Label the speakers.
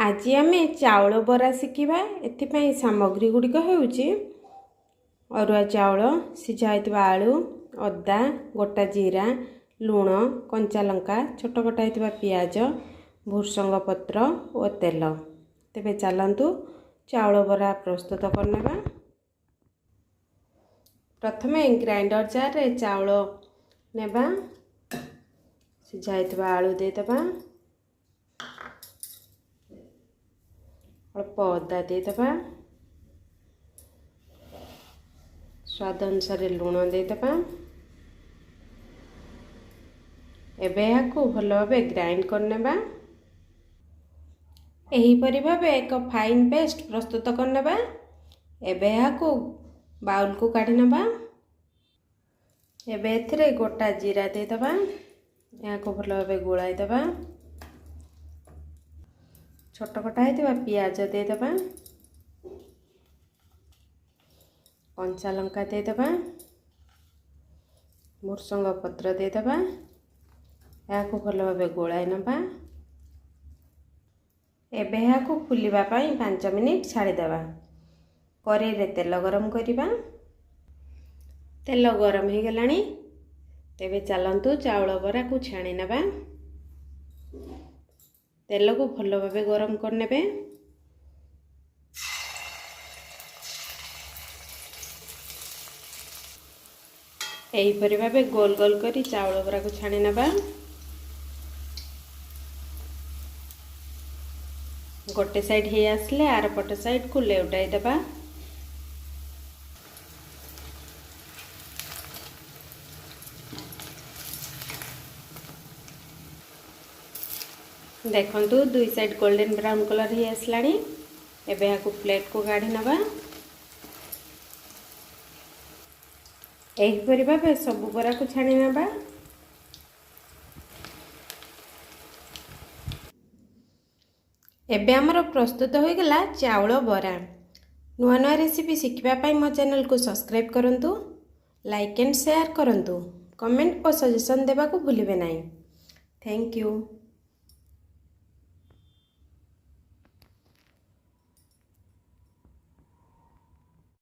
Speaker 1: आज आम चाउल बरा शिखा एपाई सामग्री गुड़िक होउची अरुआ चाउल सिझा होता आलू अदा गोटा जीरा लुण कंचा लंका छोट कटा होता पियाज भूसंग पत्र और तेल। तेबे चलतु चाउल बरा प्रस्तुत करनेबा। प्रथमे ग्राइंडर जार रे चाउल नेबा सिझा होता आलू देदेबा अल्प अदा देदेबा स्वाद अनुसार लुण देदेबा। एबे याकू भल भाबे ग्राइंड करनेबा। एहीपरि भाबे एक फाइन पेस्ट प्रस्तुत करनेबा। एबे याकू बाउल को काढी नेबा। एबे एथिरे गोटा जीरा देदेबा याकू भल भाबे गोळाई देबा। छोट कटा होता पियाज देदेबा कंचा लंका देदेबा भूसंग पत्र देदेबा याकू भल भाबे गोळाई नेबा। एबे याकू फुलिबा पई 5 मिनिट छाड़ीदेबा। कढ़ाई रे तेल गरम करिबा। तेल गरम हो गलानी तेबे चलंतु चाउल बरा को छाणी नेबा। तेल को भल भाबे गरम करनेबे। एहीपरि भाबे गोल गोल करी चाउल बरा को छाणी नेबा। गोटे साइड हे आसले आर पट साइड को लेउटाई देबा। देखंतु दुई साइड गोल्डन ब्राउन कलर ही आसलानी। एबे याकू प्लेट को काढी नबा। एहीपरि भाबे सब बरा को छाणी नबा। एबे हमर प्रस्तुत हो गला चाउल बरा। नुआ नुआ रेसिपी शिखिबा पाई मो चैनल को सब्सक्राइब करंतु, लाइक एंड शेयर करंतु, कमेंट और सजेशन देबा को भूलिबे नाही। Thank you.